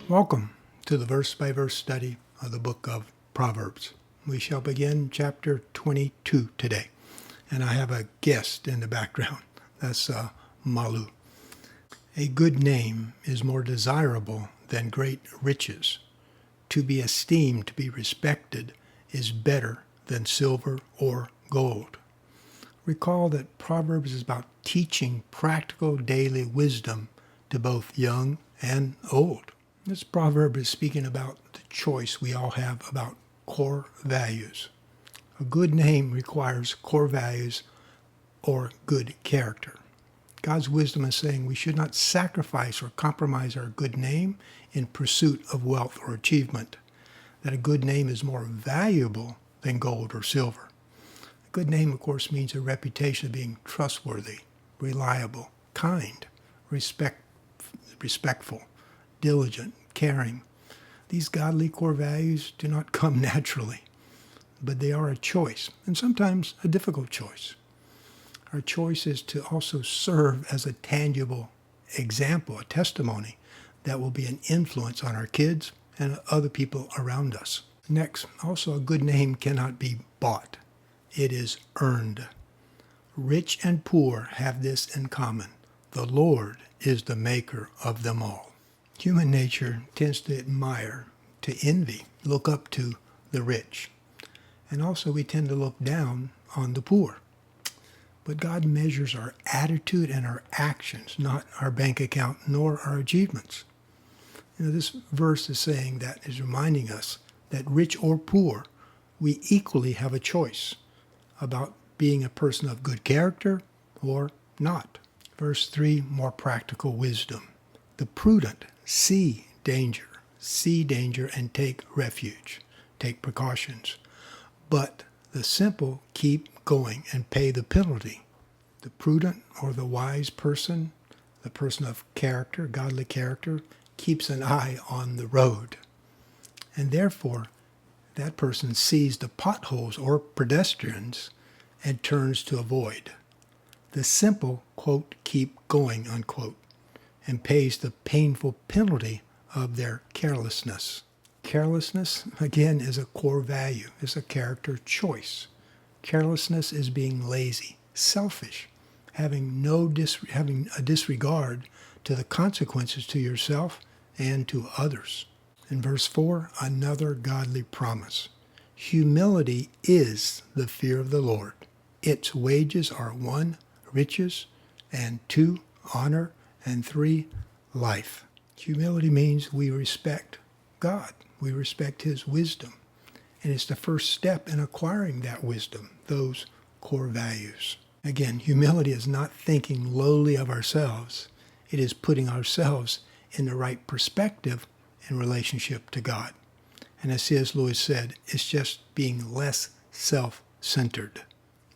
Welcome to the verse-by-verse study of the book of Proverbs. We shall begin chapter 22 today. And I have a guest in the background. That's Malu. A good name is more desirable than great riches. To be esteemed, to be respected, is better than silver or gold. Recall that Proverbs is about teaching practical daily wisdom to both young and old. This proverb is speaking about the choice we all have about core values. A good name requires core values or good character. God's wisdom is saying we should not sacrifice or compromise our good name in pursuit of wealth or achievement, that a good name is more valuable than gold or silver. A good name, of course, means a reputation of being trustworthy, reliable, kind, respectful, diligent, caring. These godly core values do not come naturally, but they are a choice, and sometimes a difficult choice. Our choice is to also serve as a tangible example, a testimony that will be an influence on our kids and other people around us. Next, also a good name cannot be bought. It is earned. Rich and poor have this in common. The Lord is the maker of them all. Human nature tends to admire, to envy, look up to the rich. And also we tend to look down on the poor. But God measures our attitude and our actions, not our bank account nor our achievements. This verse is saying that, is reminding us that rich or poor, we equally have a choice about being a person of good character or not. Verse 3, more practical wisdom. The prudent see danger, and take refuge, take precautions. But the simple keep going and pay the penalty. The prudent or the wise person, the person of character, godly character, keeps an eye on the road. And therefore, that person sees the potholes or pedestrians and turns to avoid. The simple, quote, keep going, unquote, and pays the painful penalty of their carelessness. Carelessness, again, is a core value, is a character choice. Carelessness is being lazy, selfish, having a disregard to the consequences to yourself and to others. In verse 4, another godly promise. Humility is the fear of the Lord. Its wages are 1, riches, and 2, honor, and 3, life. Humility means we respect God. We respect His wisdom. And it's the first step in acquiring that wisdom, those core values. Again, humility is not thinking lowly of ourselves. It is putting ourselves in the right perspective in relationship to God. And as C.S. Lewis said, it's just being less self-centered.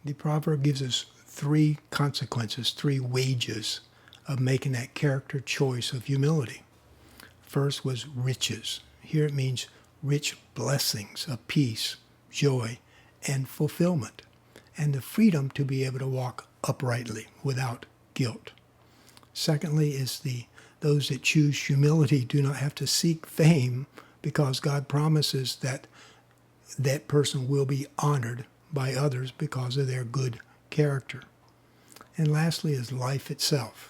The proverb gives us 3 consequences, 3 wages of making that character choice of humility. First was riches. Here it means rich blessings of peace, joy, and fulfillment, and the freedom to be able to walk uprightly without guilt. Secondly is those that choose humility do not have to seek fame, because God promises that that person will be honored by others because of their good character. And lastly is life itself,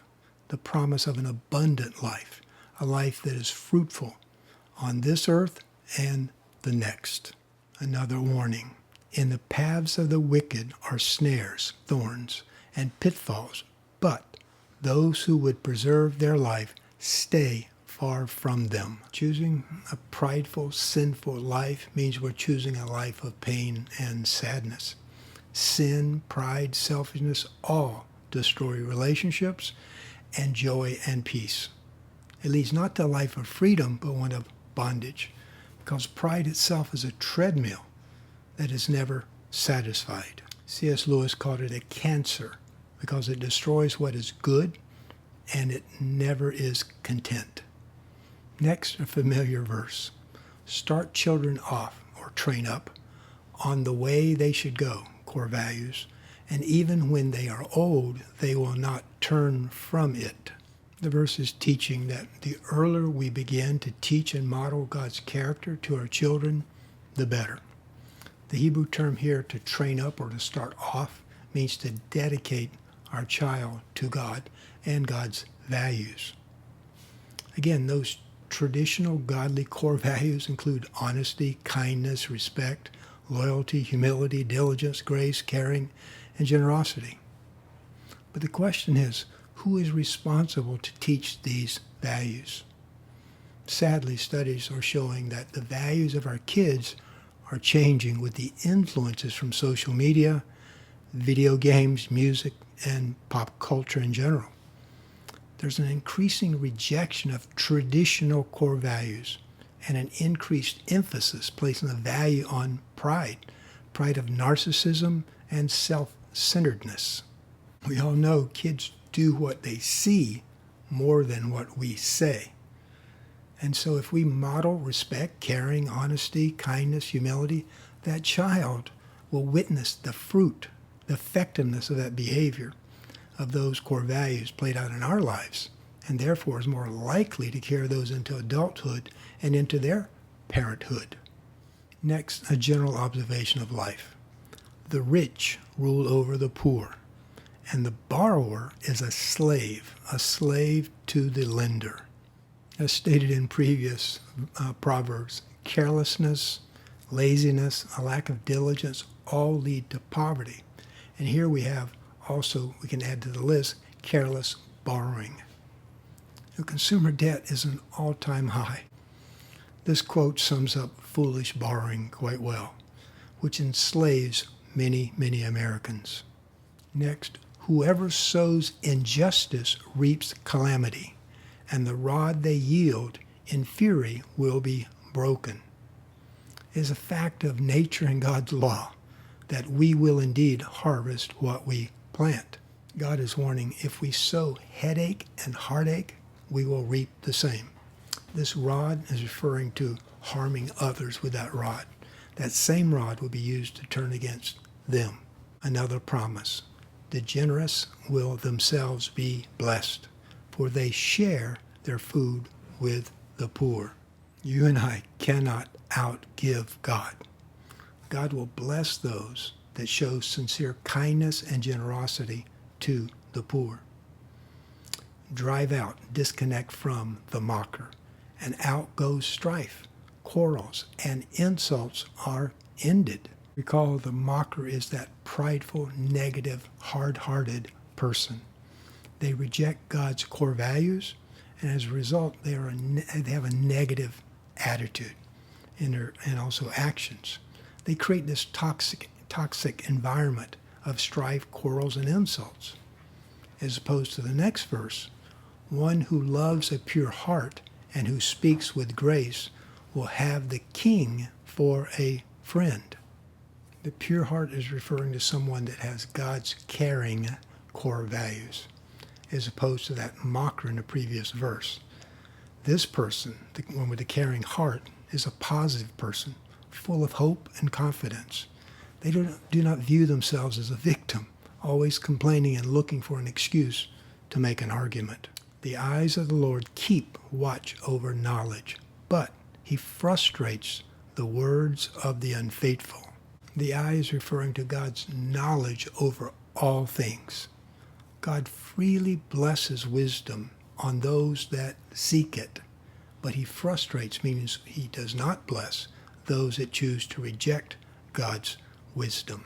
the promise of an abundant life, a life that is fruitful on this earth and the next. Another warning. In the paths of the wicked are snares, thorns, and pitfalls, but those who would preserve their life stay far from them. Choosing a prideful, sinful life means we're choosing a life of pain and sadness. Sin, pride, selfishness, all destroy relationships and joy and peace. It leads not to a life of freedom, but one of bondage, because pride itself is a treadmill that is never satisfied. C.S. Lewis called it a cancer because it destroys what is good and it never is content. Next, a familiar verse. Start children off, or train up, on the way they should go, core values, and even when they are old, they will not turn from it. The verse is teaching that the earlier we begin to teach and model God's character to our children, the better. The Hebrew term here, to train up or to start off, means to dedicate our child to God and God's values. Again, those traditional godly core values include honesty, kindness, respect, loyalty, humility, diligence, grace, caring, and generosity. But the question is, who is responsible to teach these values? Sadly, studies are showing that the values of our kids are changing with the influences from social media, video games, music, and pop culture in general. There's an increasing rejection of traditional core values and an increased emphasis placed on the value on pride of narcissism and self-centeredness. We all know kids do what they see more than what we say. And so if we model respect, caring, honesty, kindness, humility, that child will witness the fruit, the effectiveness of that behavior, of those core values played out in our lives, and therefore is more likely to carry those into adulthood and into their parenthood. Next, a general observation of life. The rich rule over the poor, and the borrower is a slave to the lender. As stated in previous Proverbs, carelessness, laziness, a lack of diligence all lead to poverty. And here we have also, we can add to the list, careless borrowing. Consumer debt is an all-time high. This quote sums up foolish borrowing quite well, which enslaves many, many Americans. Next, whoever sows injustice reaps calamity, and the rod they yield in fury will be broken. It is a fact of nature and God's law that we will indeed harvest what we plant. God is warning, if we sow headache and heartache, we will reap the same. This rod is referring to harming others with that rod. That same rod will be used to turn against them. Another promise. The generous will themselves be blessed, for they share their food with the poor. You and I cannot outgive God. God will bless those that show sincere kindness and generosity to the poor. Drive out, disconnect from the mocker, and out goes strife, quarrels, and insults are ended. Recall, the mocker is that prideful, negative, hard-hearted person. They reject God's core values, and as a result, they have a negative attitude and also actions. They create this toxic environment of strife, quarrels, and insults. As opposed to the next verse, one who loves a pure heart and who speaks with grace will have the king for a friend. The pure heart is referring to someone that has God's caring core values, as opposed to that mocker in the previous verse. This person, the one with the caring heart, is a positive person, full of hope and confidence. They do not view themselves as a victim, always complaining and looking for an excuse to make an argument. The eyes of the Lord keep watch over knowledge, but he frustrates the words of the unfaithful. The eye is referring to God's knowledge over all things. God freely blesses wisdom on those that seek it, but he frustrates, means he does not bless those that choose to reject God's wisdom.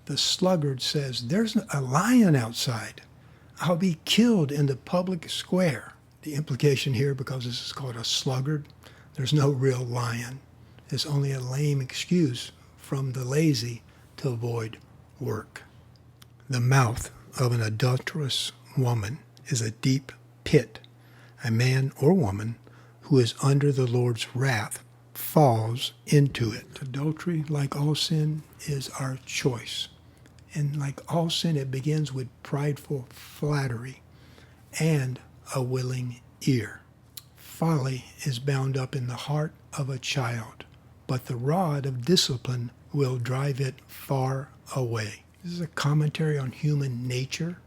The sluggard says, "There's a lion outside. I'll be killed in the public square." The implication here, because this is called a sluggard, there's no real lion. It's only a lame excuse from the lazy to avoid work. The mouth of an adulterous woman is a deep pit. A man or woman who is under the Lord's wrath falls into it. Adultery, like all sin, is our choice. And like all sin, it begins with prideful flattery and a willing ear. Folly is bound up in the heart of a child, but the rod of discipline will drive it far away. This is a commentary on human nature.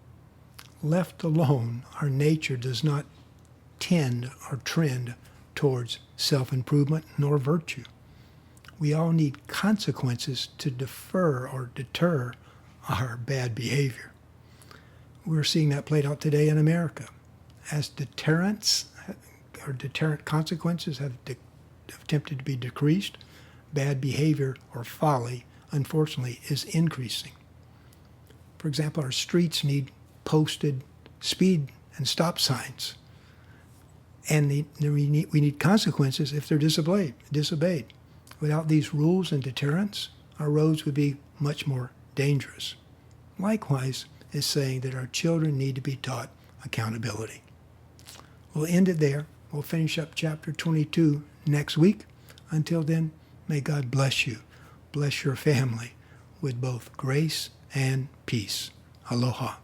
left alone, our nature does not tend or trend towards self-improvement nor virtue. We all need consequences to defer or deter our bad behavior. We're seeing that played out today in America. As deterrent consequences have attempted to be decreased, bad behavior or folly, unfortunately, is increasing. For example, our streets need posted speed and stop signs. And we need consequences if they're disobeyed. Without these rules and deterrents, our roads would be much more dangerous. Likewise, is saying that our children need to be taught accountability. We'll end it there. We'll finish up chapter 22 next week. Until then, may God bless you, bless your family with both grace and peace. Aloha.